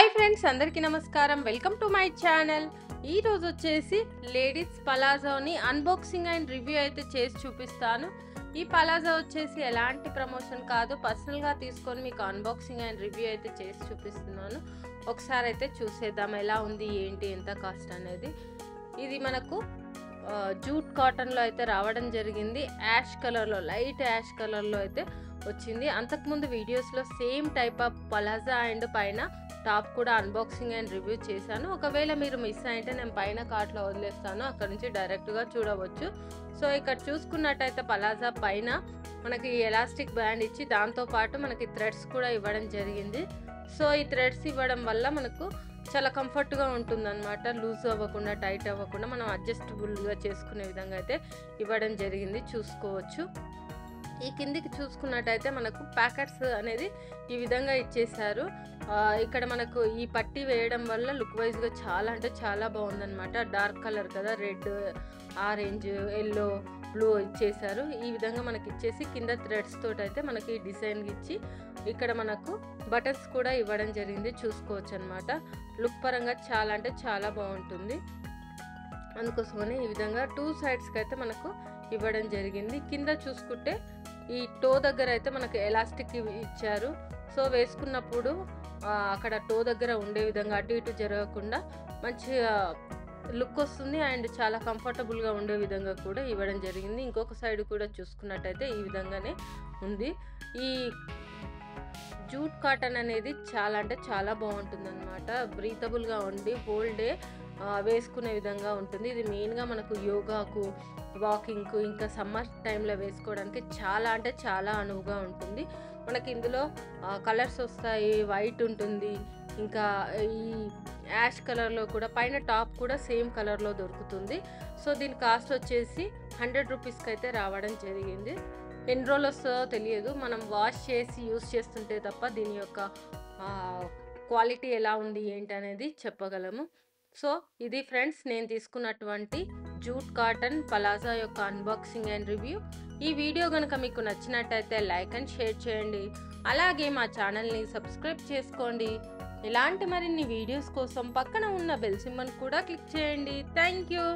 Hi friends, అందరికీ నమస్కారం. Welcome to my channel. ఈ రోజు వచ్చేసి లేడీస్ పలాజోని అన్బాక్సింగ్ అండ్ రివ్యూ అయితే చేసి చూపిస్తాను. ఈ పలాజో వచ్చేసి ఎలాంటి ప్రమోషన్ కాదు, పర్సనల్గా తీసుకొని మీకు అన్బాక్సింగ్ అండ్ రివ్యూ అయితే చేసి చూపిస్తున్నాను. ఒకసారి అయితే చూసేద్దాం ఎలా ఉంది, ఏంటి, ఎంత కాస్ట్ అనేది. ఇది మనకు జూట్ కాటన్లో అయితే రావడం జరిగింది. యాష్ కలర్లో, లైట్ యాష్ కలర్లో అయితే వచ్చింది. అంతకుముందు వీడియోస్లో సేమ్ టైప్ ఆఫ్ పలాజా అండ్ పైన టాప్ కూడా అన్బాక్సింగ్ అండ్ రివ్యూ చేశాను. ఒకవేళ మీరు మిస్ అయితే నేను పైన కార్ట్లో వదిలేస్తాను, అక్కడ నుంచి డైరెక్ట్గా చూడవచ్చు. సో ఇక్కడ చూసుకున్నట్టయితే పలాజా పైన మనకి ఎలాస్టిక్ బ్యాండ్ ఇచ్చి దాంతోపాటు మనకి థ్రెడ్స్ కూడా ఇవ్వడం జరిగింది. సో ఈ థ్రెడ్స్ ఇవ్వడం వల్ల మనకు చాలా కంఫర్ట్గా ఉంటుందన్నమాట. లూజ్ అవ్వకుండా, టైట్ అవ్వకుండా మనం అడ్జస్టబుల్గా చేసుకునే విధంగా అయితే ఇవ్వడం జరిగింది, చూసుకోవచ్చు. ఈ కిందికి చూసుకున్నట్టయితే మనకు ప్యాకెట్స్ అనేది ఈ విధంగా ఇచ్చేసారు. ఇక్కడ మనకు ఈ పట్టీ వేయడం వల్ల లుక్ వైజ్గా చాలా అంటే చాలా బాగుందన్నమాట. డార్క్ కలర్ కదా, రెడ్, ఆరెంజ్, ఎల్లో, బ్లూ ఇచ్చేసారు. ఈ విధంగా మనకి ఇచ్చేసి కింద థ్రెడ్స్ తోటి అయితే మనకి డిజైన్ ఇచ్చి ఇక్కడ మనకు బటన్స్ కూడా ఇవ్వడం జరిగింది, చూసుకోవచ్చు అనమాట. లుక్ పరంగా చాలా అంటే చాలా బాగుంటుంది. అందుకోసమని ఈ విధంగా 2 సైడ్స్కి అయితే మనకు ఇవ్వడం జరిగింది. కింద చూసుకుంటే ఈ టో దగ్గర అయితే మనకు ఎలాస్టిక్ ఇచ్చారు. సో వేసుకున్నప్పుడు అక్కడ టో దగ్గర ఉండే విధంగా అటు ఇటు జరగకుండా మంచిగా లుక్ వస్తుంది అండ్ చాలా కంఫర్టబుల్గా ఉండే విధంగా కూడా ఇవ్వడం జరిగింది. ఇంకొక సైడ్ కూడా చూసుకున్నట్టయితే ఈ విధంగానే ఉంది. ఈ జూట్ కాటన్ అనేది చాలా అంటే చాలా బాగుంటుంది అనమాట. బ్రీతబుల్గా ఉండి హోల్ డే వేసుకునే విధంగా ఉంటుంది. ఇది మెయిన్గా మనకు యోగాకు, వాకింగ్కు, ఇంకా సమ్మర్ టైంలో వేసుకోవడానికి చాలా అంటే చాలా అనువుగా ఉంటుంది. మనకి ఇందులో కలర్స్ వస్తాయి, వైట్ ఉంటుంది, ఇంకా ఈ యాష్ కలర్లో కూడా పైన టాప్ కూడా సేమ్ కలర్లో దొరుకుతుంది. సో దీని కాస్ట్ వచ్చేసి 100 రూపీస్కి అయితే రావడం జరిగింది. ఎన్ని రోజులు వస్తుందో తెలియదు, మనం వాష్ చేసి యూస్ చేస్తుంటే తప్ప దీని యొక్క క్వాలిటీ ఎలా ఉంది ఏంటి అనేది చెప్పగలము. సో ఇది ఫ్రెండ్స్ నేను తీసుకున్నటువంటి జూట్ కాటన్ పలాజా యొక్క అన్బాక్సింగ్ అండ్ రివ్యూ. ఈ వీడియో కనుక మీకు నచ్చినట్టయితే లైక్ అండ్ షేర్ చేయండి. అలాగే మా ఛానల్ని సబ్స్క్రైబ్ చేసుకోండి. ఇలాంటి మరిన్ని వీడియోస్ కోసం పక్కన ఉన్న బెల్ సింబల్ కూడా క్లిక్ చేయండి. Thank you.